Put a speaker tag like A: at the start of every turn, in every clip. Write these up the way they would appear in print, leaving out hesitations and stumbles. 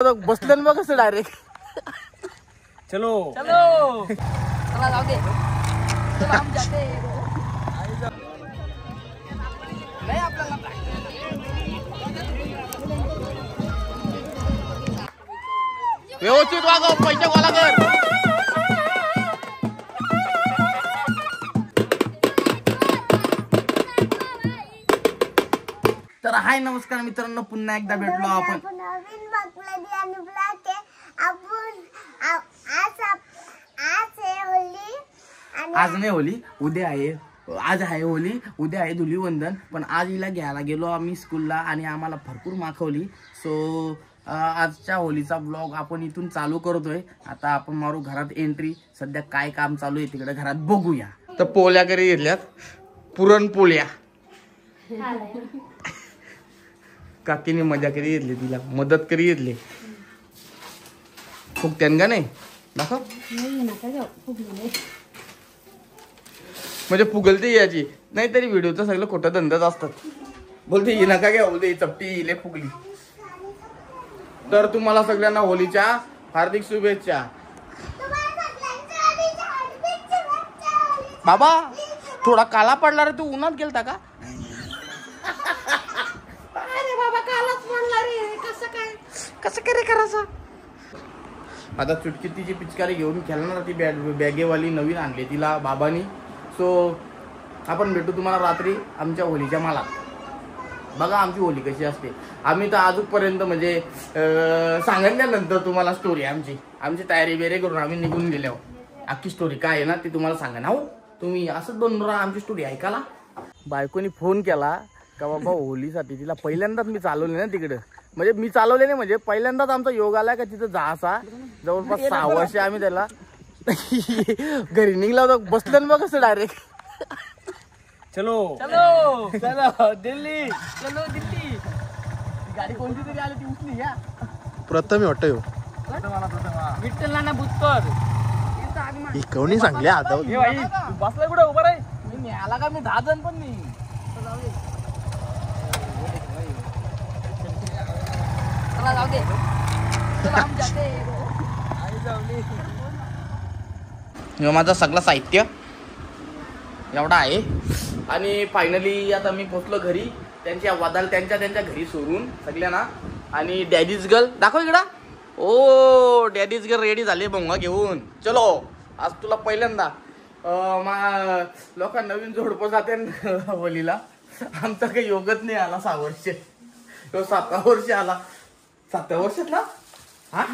A: बसले ना बघ डायरेक्ट. चलो चलो चला जाऊ दे. हम जाते नाही आपल्याला व्यवस्थित वागव, पैसे गोळा कर. तर हाय नमस्कार मित्रांनो, पुन्हा एकदा भेटलो आपण. आज नाही होली, उद्या आहे. आज आहे होली, उद्या आहे धुलीवंदन. पण आज हिला घ्यायला गेलो आम्ही स्कूलला आणि आम्हाला भरपूर माखवली. सो आजच्या होलीचा ब्लॉग आपण इथून चालू करतोय. आता आपण मारू घरात एंट्री. सध्या काय काम चालू आहे तिकडे घरात बघूया. तर पोळ्या करी घेतल्यात, पुरणपोळ्या. काकीने मजा करी घेतली, तिला मदत करी घेतली. फुकत्यान का नाही दाखव. म्हणजे फुगलते याची नाही तरी व्हिडिओचं सगळं खोटं धंदाच असतात. बोलते ही नका घ्या, बोलते ही चपटी इले फुगली. तर तुम्हाला सगळ्यांना होलीच्या हार्दिक शुभेच्छा. बाबा थोडा काला पडला रे, तू उन्हात गेलता का? अरे बाबा कालाच पडला रे, कसं काय रे करायचं. आता चुटकी तिची पिचकारी घेऊन खेळणार ती बॅगेवाली नवीन आणली तिला बाबांनी. सो आपण भेटू तुम्हाला रात्री आमच्या होलीच्या मालात. बघा आमची होली कशी असते. आम्ही तर आजपर्यंत म्हणजे सांगितल्यानंतर तुम्हाला स्टोरी आमची तयारी बेरे करून आम्ही निघून गेलो. अख्खी स्टोरी काय आहे ना ती तुम्हाला सांगा ना. हो तुम्ही असंच बनून राहा आमची स्टोरी ऐकायला. बायकोनी फोन केला का बाबा होलीसाठी. तिला पहिल्यांदाच मी चालवले ना तिकडं. म्हणजे मी चालवले नाही, म्हणजे पहिल्यांदाच आमचा योग आलाय का तिथं जायचा. जवळपास 6 वर्ष आम्ही त्याला घरी निघला होता. बसलं ना बघ डायरेक्ट. चलो चलो चलो दिल्ली, चलो दिल्ली. गाडी कोणती तरी आली ती उचली घ्या. प्रथम वाटतं विठ्ठल नाना भूतकर कोणी सांगले. आता बसला कुठे उभा रे. मी आला का मी 10 जण पण नाही. जाऊ दे. माझं सगळं साहित्य एवढा आहे. आणि फायनली आता मी पोचलो घरी. त्यांच्या वादाल त्यांच्या घरी सोडून सगळ्यांना. आणि डॅडीज गर्ल दाखव इकडं. ओ डॅडीज गर्ल रेडी झाले भोंगा घेऊन. चलो आज तुला पहिल्यांदा लोक नवीन जोडपं जाते होलीला. आमचा काही योगच नाही आला. 6 वर्ष तो 7 वर्ष आला. 7 वर्षात ना हा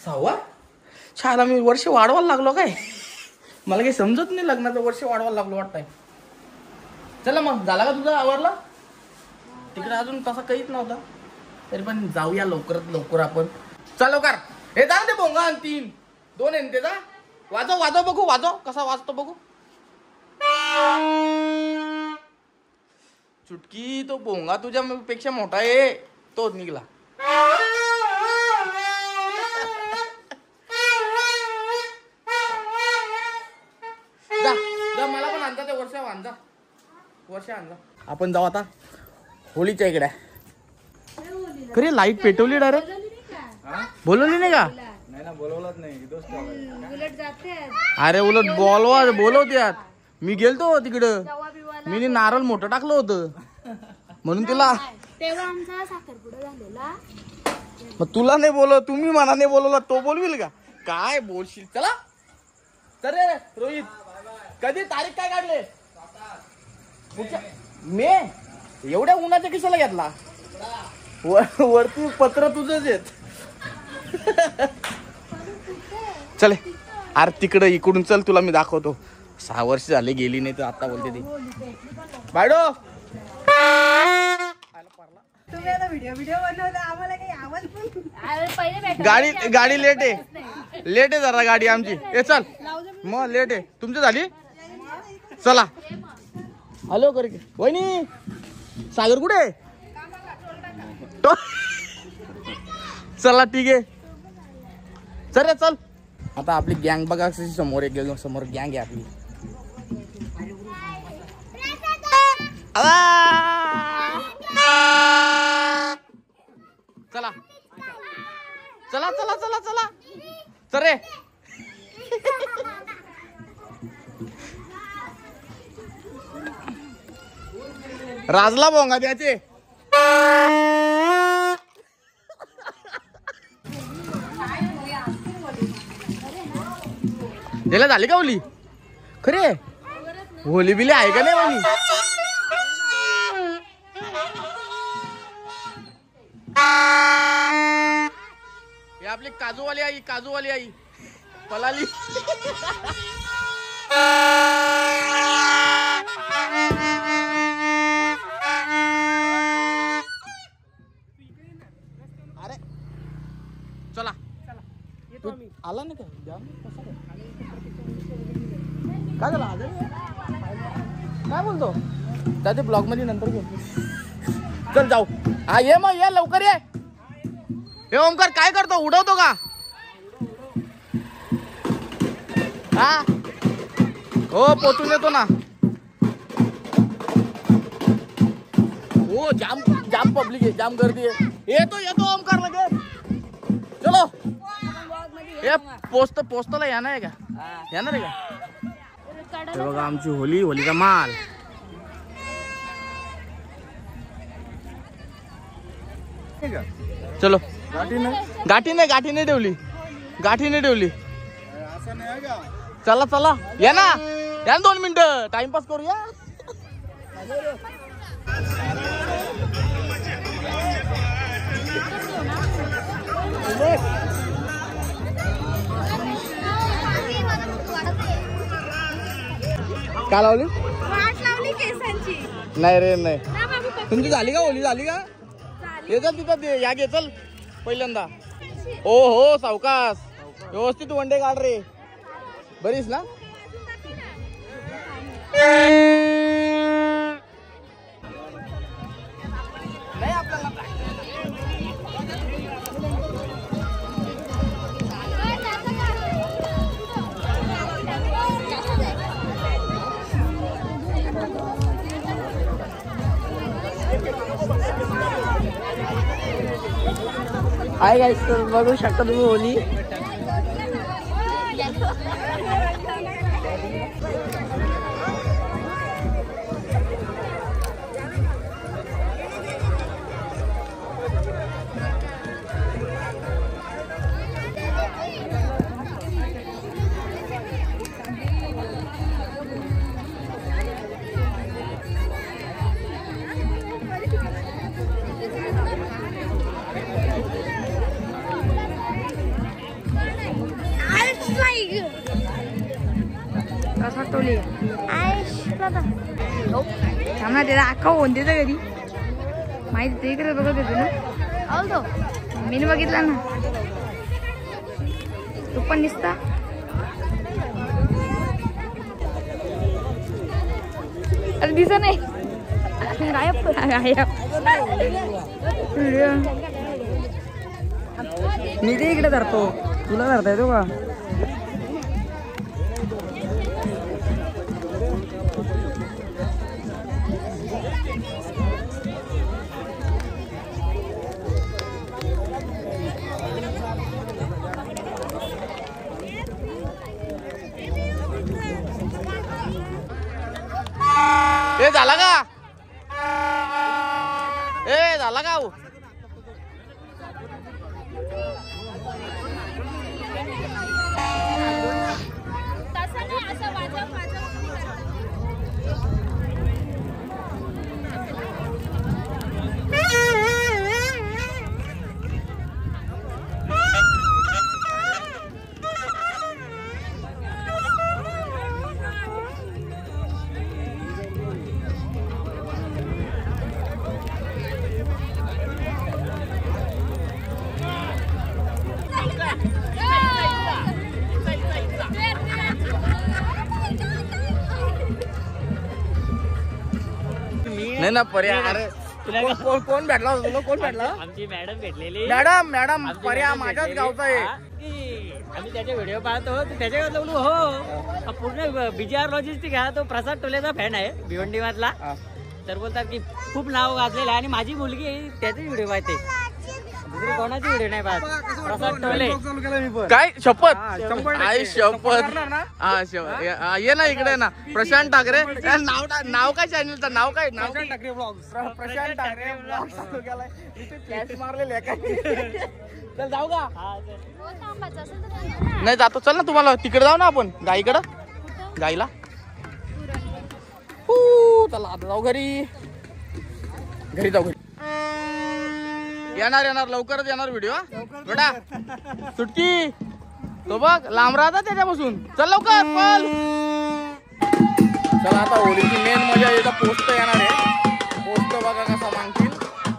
A: 6वा. शाळा मी वर्ष वाढवायला लागलो काय. मला काही समजत नाही. लग्नाचं वर्ष वाढवायला लागलो वाटतंय. चला मग झाला का तुझा आवरला. तिकडे अजून तसा काहीच नव्हता. तरी पण जाऊया लवकरात लवकर आपण. चल लवकर. हे जा ते भोंगा आणि 2 आहे ते जा. वाजव बघू. वाजव कसा वाजतो बघू. चुटकी तो भोंगा तुझ्या पेक्षा मोठा आहे. तोच निघला. मला पण आणता ते वर्ष आणजा. आपण जाऊ आता होलीच्या इकडे. खरी लाईट पेटवली डायरेक्ट. बोलवली नाही का. बोलवलंच नाही. अरे उलट बोलवत्यात. मी गेलतो तिकडं. मी नारळ मोठं टाकलं होतं म्हणून तिला. मग तुला नाही बोलव. तुम्ही मला नाही बोलवला तो बोलविल का. काय बोलशील. चला तर रोहित कधी तारीख काय काढले. मे एवढ्या उन्हाच्या कशाला घेतला. वरती पत्र तुझंच येत. चले अरे तिकडं इकडून चल. तुला मी दाखवतो. 6 वर्ष झाले गेली नाही तर आता बोलते ती. बायडो गाडी लेट आहे जरा गाडी आमची. ए चल मग लेट आहे तुमची झाली. चला हॅलो कर की वहिनी. सागर कुठे. चला ठीक आहे. चल आता आपली गँग बघा समोर समोर गँग आहे आपली. चला चला चला चला चला चल रे. राजला भोंगा द्याचे. त्याला झाली का होली खरे. होली बिली आहे का नाही म्हणी. हे आपली काजूवाली आई पलाली. अरे चला आला नाही का. काय झालं काय बोलतो त्या ब्लॉग मध्ये नंतर घेऊ. चल जाऊ. हा ये मग ये लवकर ये. हे ओमकार काय करतो उडवतो का. हा हो पोचून येतो ना. हो जाम जाम पब्लिक आहे जाम गर्दी आहे. येतो ओमकार लगेच. चलो हे पोस्टला येणार आहे का येणार आहे का. बघा आमची होलीचा माल. चलो गाठी नाही ठेवली. चला चला या ना 2 मिनिटं टाइमपास करूया. का लावली केसांची. नाही रे नाही. तुमची झाली का होली झाली का. ये चल तिथं या घे चल पहिल्यांदा. हो सावकाश व्यवस्थित वनडे काढ रे. बरीच ना. नाही आपल्याला आहे गाइस बघू शकता तुम्ही होली. त्याला अख्खा होऊन देतं कधी माहिती ते इकडे बघत होते ना. तो मी बघितला ना. तू पण दिसता. अरे दिसत नाही. गायब मी ते इकडे धरतो. तुला धरता येतो का. ए झाला का. झाला का. नाही ना पर्या. अरे कोण भेटला तुला. कोण भेटला.
B: आमची मॅडम भेटलेली.
A: मॅडम पर्या माझ्याच गावचा आहे.
B: आम्ही त्याचे व्हिडिओ पाहतो त्याच्या बोलू हो पूर्ण BGR लॉजिस्टिक हा तो प्रसाद टोलेचा फॅन आहे भिवंडी मधला. तर बोलतात की खूप नाव गाजलेलं आहे आणि माझी मुलगी त्याचे व्हिडिओ पाहते. दुसरी कोणाची व्हिडिओ नाही पाहत. प्रसाद टोले.
A: काय शपथ आई शपथ ये ना इकडे ना. प्रशांत ठाकरे नाव काय चॅनलचं नाव काय प्रशांत ठाकरे ब्लॉग चालू केलाय. इथे फ्लॅश मारलेले काय. चल जाऊ का नाही जातो. चल ना तुम्हाला तिकडे जाऊ ना आपण गाईकडं गाईला. चला आता जाऊ घरी जाऊ घरी. येणार लवकरच येणार व्हिडिओ बेटा. सुटकी तो बघ लांब राहता त्याच्यापासून. चल लवकर पळ. चला आता होळीची मेन मजा येतं. पोस्ट येणार आहे. पोस्ट बघा कसा मागतील.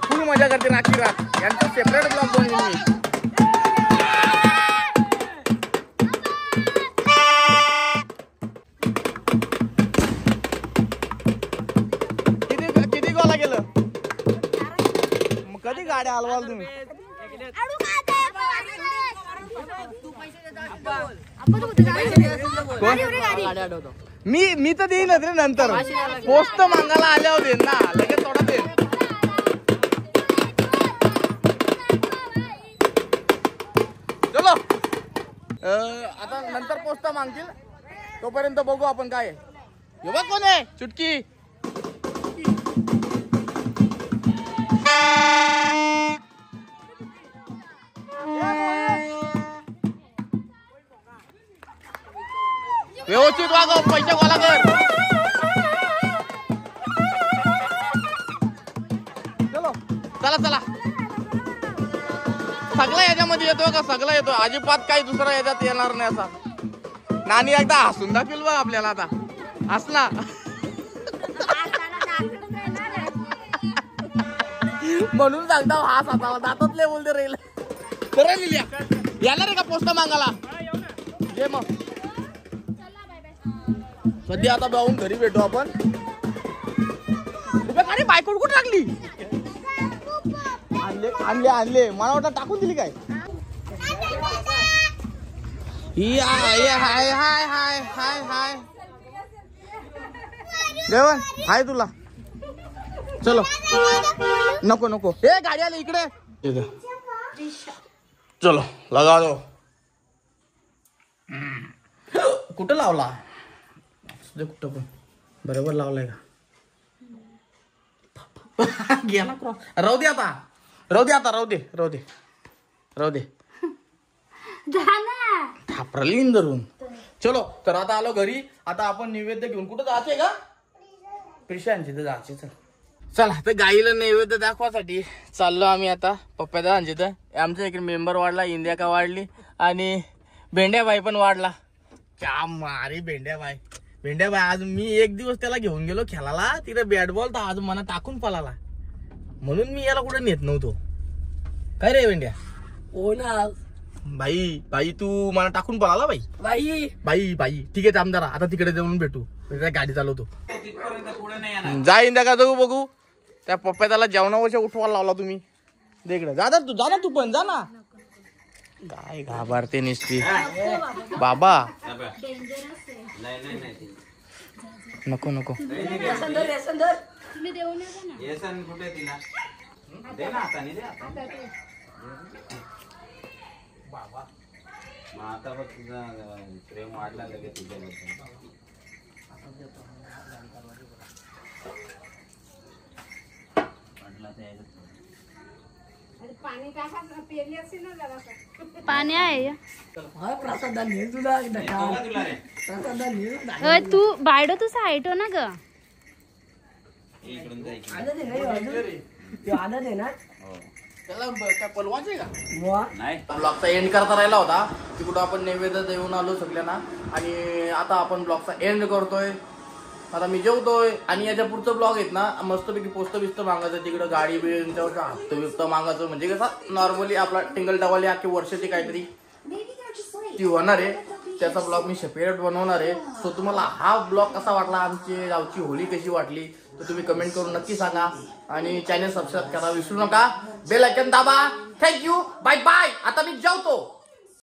A: फुल मजा करते नाकी रात. यांचं सेपरेट ब्लॉग बनवून मी. किती गोला गेलं कधी गाड्या हलवाल तुम्ही. मी तर देईनच रे नंतर. पोस्ट मागायला आल्यावर देईन ना लगेच थोडा देईन. चलो आता नंतर पोस्ट मागतील तोपर्यंत बघू आपण काय. बघ कोण आहे चुटकी. व्यवस्थित वागव. पैसे गोळा कर. चलो चला सगळा याच्यामध्ये येतो का. सगळा येतो अजिबात काही दुसरा याच्यात येणार नाही. असा नानी एकदा हसून दाखवेल बघ आपल्याला. आता हसला म्हणून सांगता हा सातावा दातातले बोलते राहील. खरं लिहिल्या येणार आहे का पोस्ट मागायला. ये मग सध्या आता जाऊन घरी भेटू आपण. अरे बायकोड कुठे टाकली. आणले मला वाटतं टाकून दिली काय. ही हाय हाय हाय हाय हाय हाय जेवण हाय तुला. चलो नको हे गाडी आली इकडे. चलो लगा दो. कुठं लावला कुठं पण बरोबर लावलाय का. गेला राहू दे थापरलीन धरून. चलो तर आता आलो घरी. आता आपण नैवेद्य घेऊन कुठं जायचंय का. प्रिशांची तर जायचे. चला तर गाईला नैवेद्य दाखवासाठी चाललो आम्ही आता पप्प्यादांची. तर आमच्या इकडे मेंबर वाढला. इंडिया का वाढली आणि भेंड्याबाई पण वाढला. क्या मारी भेंड्याबाई आज मी एक दिवस त्याला घेऊन गेलो खेळायला. तिथे बॅट बॉल तर आज मला टाकून पळाला. म्हणून मी याला कुठे नेत नव्हतो. काय रे भेंड्या.
B: हो ना
A: बाई तू मला टाकून पळाला. बाई ठीक आहे आमदार. आता तिकडे जाऊन भेटू. गाडी चालवतो. जाईन त्या का जाऊ बघू. त्या पप्प्या त्याला जेवणावरच्या उठवायला लावला तुम्ही. इकडे जा ना तू पण जा ना. काय घाबरते निसती बाबा. नको
C: आता बघ तुझा प्रेम वाढला लगेच तुझ्याबद्दल.
D: पाणी आहे तू बायडो तू साईट हो ना ग.
A: ब्लॉगचा एंड करता राहिला होता. तिकडून आपण नैवेद्य देऊन आलो सगळ्यांना. आणि आता आपण ब्लॉगचा एंड करतोय. आता मी जेवतोय. आणि याच्या पुढचं ब्लॉग आहेत ना मस्तपैकी पोस्ट बिस्त मागायचं. तिकडं गाडी बिळींच्यावर हप्त बिप्त मागायचं. म्हणजे कसं नॉर्मली आपला टिंगल टवाली अख्खी वर्षाची काहीतरी ती होणार आहे. त्याचा ब्लॉग मी सेपरेट बनवणार आहे. सो तुम्हाला हा ब्लॉग कसा वाटला. आमची गावची होळी कशी वाटली तर तुम्ही कमेंट करून नक्की सांगा. आणि चॅनल सबस्क्राईब करा विसरू नका. बेल आयकॉन दाबा. Thank you bye bye. आता मी जेवतो.